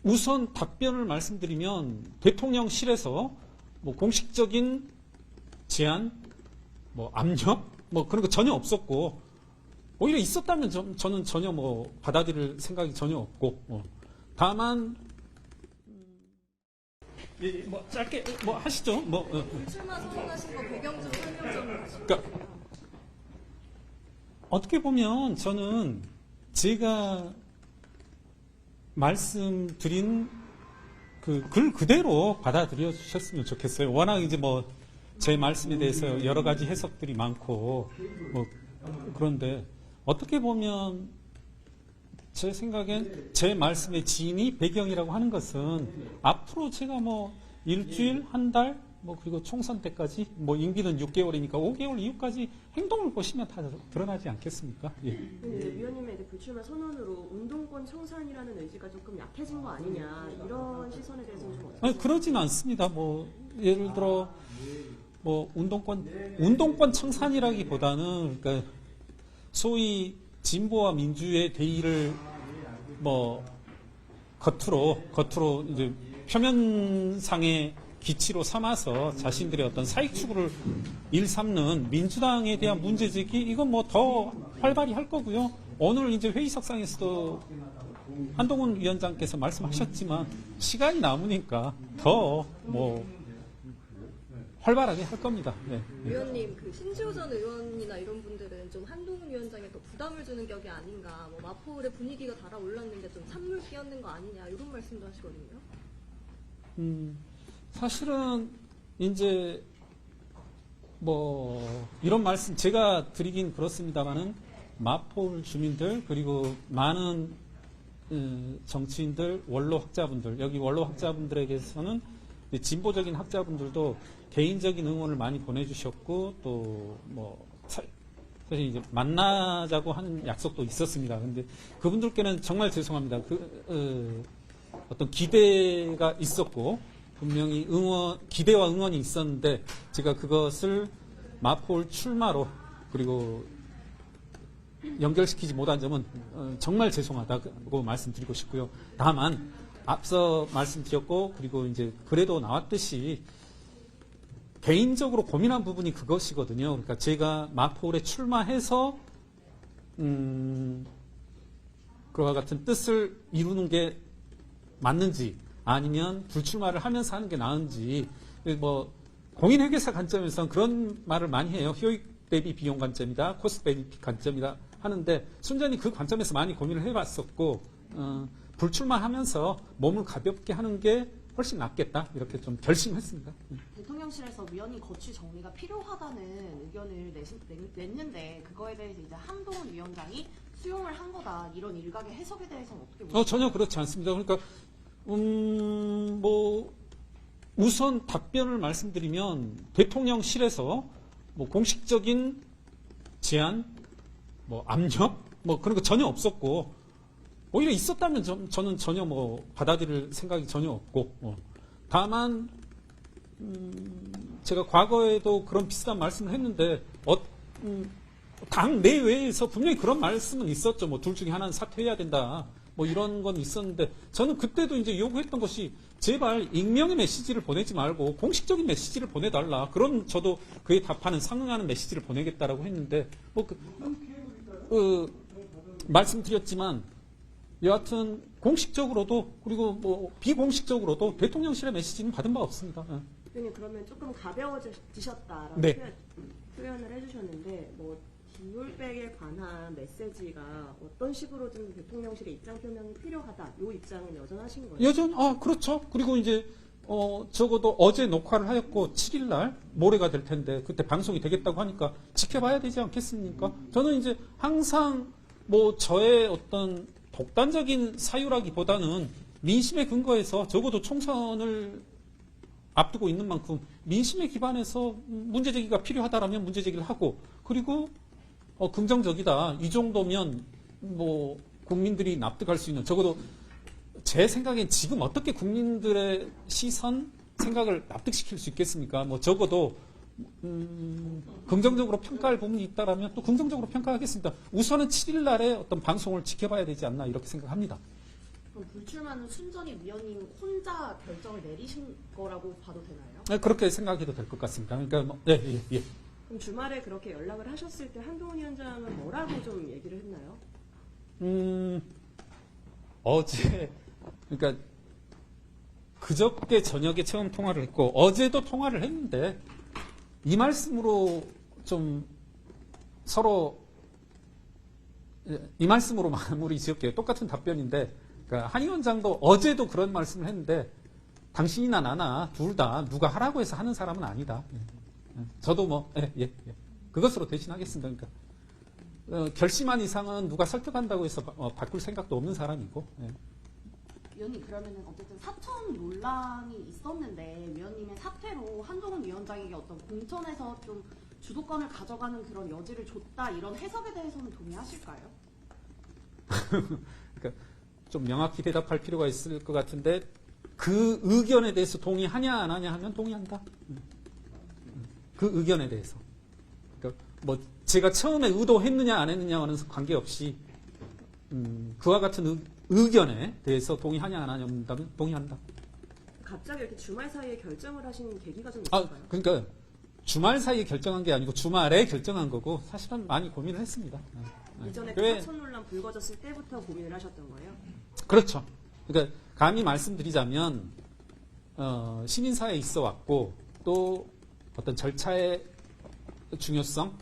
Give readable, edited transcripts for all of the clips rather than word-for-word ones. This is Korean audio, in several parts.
우선 답변을 말씀드리면 대통령실에서 뭐 공식적인 제안, 뭐 압력, 뭐 그런 거 전혀 없었고, 오히려 있었다면 저는 전혀 뭐 받아들일 생각이 전혀 없고, 다만 뭐 짧게 뭐 하시죠. 불출마 선언하신 거 배경 좀 설명 좀 하시죠. 그러니까 어떻게 보면 저는 제가 말씀드린 그 글 그대로 받아들여 주셨으면 좋겠어요. 워낙 이제 뭐 제 말씀에 대해서 여러 가지 해석들이 많고 뭐 그런데 어떻게 보면 제 생각엔 제 말씀의 진위 배경이라고 하는 것은 앞으로 제가 뭐 일주일 한 달 뭐 그리고 총선 때까지 뭐 임기는 6개월이니까 5개월 이후까지 행동을 보시면 다 드러나지 않겠습니까? 예. 근데 위원님의 불출마 선언으로 운동권 청산이라는 의지가 조금 약해진 거 아니냐 이런 시선에 대해서는 좀 어떻게? 아니, 그러진 않습니다. 뭐 예를 들어 뭐 운동권 청산이라기보다는 그러니까 소위 진보와 민주의 대의를 뭐 겉으로 이제 표면상의 기치로 삼아서 자신들의 어떤 사익 추구를 일삼는 민주당에 대한 문제제기 이건 뭐 더 활발히 할 거고요. 오늘 이제 회의석상에서도 한동훈 위원장께서 말씀하셨지만 시간이 남으니까 더 뭐 활발하게 할 겁니다. 네. 위원님, 그 신지호 전 의원이나 이런 분들은 좀 한동훈 위원장에 더 부담을 주는 격이 아닌가, 뭐 마포울의 분위기가 달아올랐는데 좀 찬물 끼얹는 거 아니냐 이런 말씀도 하시거든요. 사실은 이제 뭐 이런 말씀 제가 드리긴 그렇습니다만은 마포울 주민들 그리고 많은 정치인들 원로 학자분들 여기 원로 학자분들에게서는 진보적인 학자분들도 개인적인 응원을 많이 보내주셨고 또 뭐 사실 이제 만나자고 하는 약속도 있었습니다. 근데 그분들께는 정말 죄송합니다. 어떤 기대가 있었고 분명히 기대와 응원이 있었는데 제가 그것을 마포울 출마로 그리고 연결시키지 못한 점은 정말 죄송하다고 말씀드리고 싶고요. 다만 앞서 말씀드렸고 그리고 이제 글에도 나왔듯이 개인적으로 고민한 부분이 그것이거든요. 그러니까 제가 마포울에 출마해서 그와 같은 뜻을 이루는 게 맞는지 아니면 불출마를 하면서 하는 게 나은지 뭐 공인회계사 관점에서는 그런 말을 많이 해요. 효익 대비 비용 관점이다, 코스트 베니핏 관점이다 하는데 순전히 그 관점에서 많이 고민을 해봤었고 불출마하면서 몸을 가볍게 하는 게 훨씬 낫겠다 이렇게 좀 결심했습니다. 대통령실에서 위원님 거취 정리가 필요하다는 의견을 냈는데 그거에 대해서 이제 한동훈 위원장이 수용을 한 거다 이런 일각의 해석에 대해서는 어떻게 보세요? 전혀 그렇지 않습니다. 그러니까 뭐 우선 답변을 말씀드리면 대통령실에서 뭐 공식적인 제안, 뭐 압력, 뭐 그런 거 전혀 없었고 오히려 있었다면 저는 전혀 뭐 받아들일 생각이 전혀 없고 다만 제가 과거에도 그런 비슷한 말씀을 했는데 당 내외에서 분명히 그런 말씀은 있었죠. 뭐 둘 중에 하나는 사퇴해야 된다. 뭐 이런 건 있었는데 저는 그때도 이제 요구했던 것이 제발 익명의 메시지를 보내지 말고 공식적인 메시지를 보내달라. 그럼 저도 그에 답하는 상응하는 메시지를 보내겠다라고 했는데 뭐 말씀드렸지만 여하튼 공식적으로도 그리고 뭐 비공식적으로도 대통령실의 메시지는 받은 바 없습니다. 위원님 그러면 조금 가벼워지셨다라고 네. 표현을 해주셨는데 뭐 기울백에 관한 메시지가 어떤 식으로든 대통령실의 입장 표명이 필요하다. 이 입장은 여전하신 거예요? 그렇죠. 그리고 이제 적어도 어제 녹화를 하였고 7일날 모레가 될 텐데 그때 방송이 되겠다고 하니까 지켜봐야 되지 않겠습니까? 저는 이제 항상 뭐 저의 어떤 독단적인 사유라기보다는 민심에 근거해서 적어도 총선을 앞두고 있는 만큼 민심에 기반해서 문제제기가 필요하다라면 문제제기를 하고 그리고 긍정적이다. 이 정도면 뭐 국민들이 납득할 수 있는 적어도 제 생각엔 지금 어떻게 국민들의 시선, 생각을 납득시킬 수 있겠습니까? 뭐 적어도 긍정적으로 평가할 부분이 있다라면 또 긍정적으로 평가하겠습니다. 우선은 7일 날에 어떤 방송을 지켜봐야 되지 않나 이렇게 생각합니다. 그럼 불출마는 순전히 위원님 혼자 결정을 내리신 거라고 봐도 되나요? 네, 그렇게 생각해도 될 것 같습니다. 그러니까 뭐, 예, 예, 예. 그럼 주말에 그렇게 연락을 하셨을 때 한동훈 위원장은 뭐라고 좀 얘기를 했나요? 어제, 그러니까 그저께 저녁에 처음 통화를 했고 어제도 통화를 했는데 이 말씀으로 좀 서로 이 말씀으로 마무리 지을게요. 똑같은 답변인데, 그러니까 한 위원장도 어제도 그런 말씀을 했는데 당신이나 나나 둘 다 누가 하라고 해서 하는 사람은 아니다. 저도 뭐 그것으로 대신하겠습니다. 그러니까 결심한 이상은 누가 설득한다고 해서 바꿀 생각도 없는 사람이고. 위원님 그러면은 어쨌든 사퇴 논란이 있었는데 위원님의 사퇴로 한동훈 위원장에게 어떤 공천에서 좀 주도권을 가져가는 그런 여지를 줬다 이런 해석에 대해서는 동의하실까요? 그러니까 좀 명확히 대답할 필요가 있을 것 같은데 그 의견에 대해서 동의하냐 안 하냐 하면 동의한다. 그 의견에 대해서. 그러니까 뭐 제가 처음에 의도했느냐 안 했느냐와는 관계없이 그와 같은 의견에 대해서 동의하냐 안 하냐면 동의한다. 갑자기 이렇게 주말 사이에 결정을 하신 계기가 좀 있을까요? 그러니까 주말 사이에 결정한 게 아니고 주말에 결정한 거고 사실은 많이 고민을 했습니다. 이전에 그 사천 논란 불거졌을 때부터 고민을 하셨던 거예요? 그렇죠. 그러니까 감히 말씀드리자면 시민사회에 있어 왔고 또 어떤 절차의 중요성,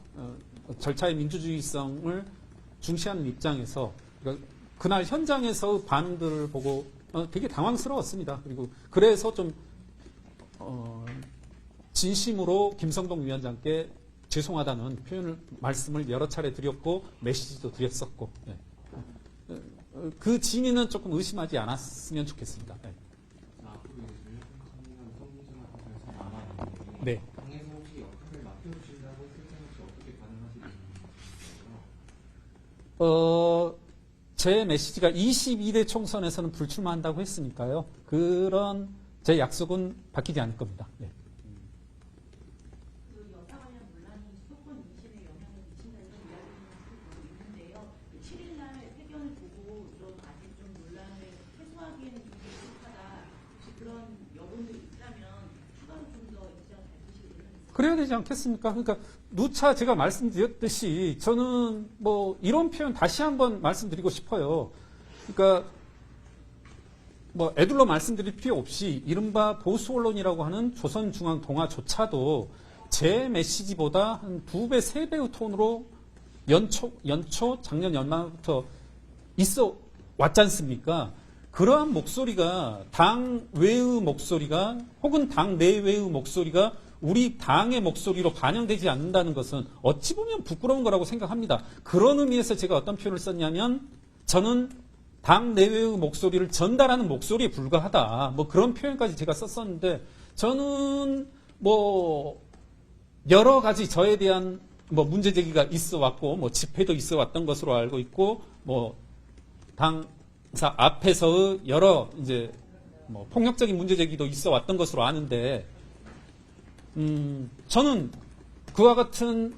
절차의 민주주의성을 중시하는 입장에서 그러니까 그날 현장에서 반응들을 보고 되게 당황스러웠습니다. 그리고 그래서 좀 진심으로 김성동 위원장께 죄송하다는 말씀을 여러 차례 드렸고 메시지도 드렸었고 그 진위는 조금 의심하지 않았으면 좋겠습니다. 네. 당에서 혹시 역할을 맡겨주신다고 했을 때 혹시 어떻게 반응하시겠습니까? 제 메시지가 22대 총선에서는 불출마한다고 했으니까요. 그런 제 약속은 바뀌지 않을 겁니다. 네. 그 여사 관련 논란이 수도권 인심에 영향을 미친다 이런 이야기는 있는데요. 7일날 회견을 보고 좀 아직 좀 논란을 해소하기에는 좀 부족하다. 혹시 그런 여론이 있다면 추가로 좀 더 입장 밝히시겠습니까? 그래야 되지 않겠습니까? 그러니까 누차 제가 말씀드렸듯이 저는 뭐 이런 표현 다시 한번 말씀드리고 싶어요. 그러니까 뭐 애둘러 말씀드릴 필요 없이 이른바 보수 언론이라고 하는 조선중앙동아조차도 제 메시지보다 한 2배, 3배의 톤으로 연초 작년 연말부터 있어 왔지 않습니까? 그러한 목소리가 당 외의 목소리가 혹은 당 내외의 목소리가 우리 당의 목소리로 반영되지 않는다는 것은 어찌 보면 부끄러운 거라고 생각합니다. 그런 의미에서 제가 어떤 표현을 썼냐면 저는 당 내외의 목소리를 전달하는 목소리에 불과하다. 뭐 그런 표현까지 제가 썼었는데 저는 뭐 여러 가지 저에 대한 뭐 문제 제기가 있어 왔고 뭐 집회도 있어 왔던 것으로 알고 있고 뭐 당사 앞에서의 여러 이제 뭐 폭력적인 문제 제기도 있어 왔던 것으로 아는데 저는 그와 같은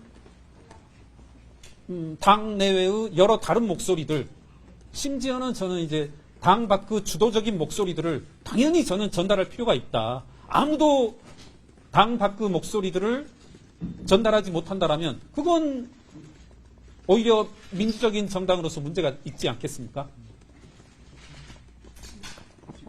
당 내외의 여러 다른 목소리들, 심지어는 저는 이제 당 밖의 주도적인 목소리들을 당연히 저는 전달할 필요가 있다. 아무도 당 밖의 목소리들을 전달하지 못한다라면 그건 오히려 민주적인 정당으로서 문제가 있지 않겠습니까?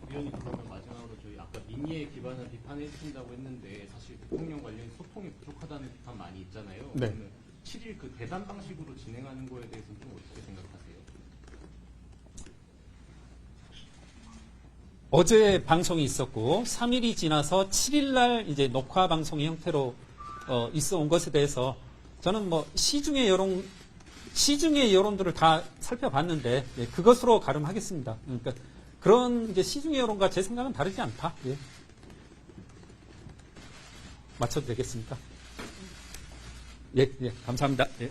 위원님 그러면 마지막으로 저희 아까 민의에 기반한 비판을 해주신다고 했는데 사실 대통령 관련 소통이 부족하다는 비판 많이 있잖아요. 네. 그러면 7일 그 대담 방식으로 진행하는 거에 대해서는 좀 어떻게 생각하세요? 어제 방송이 있었고 3일이 지나서 7일날 이제 녹화 방송의 형태로 있어 온 것에 대해서 저는 뭐 시중의 여론들을 다 살펴봤는데 그것으로 가름하겠습니다. 그러니까 그런 이제 시중의 여론과 제 생각은 다르지 않다. 예. 맞춰도 되겠습니까? 예, 감사합니다. 예.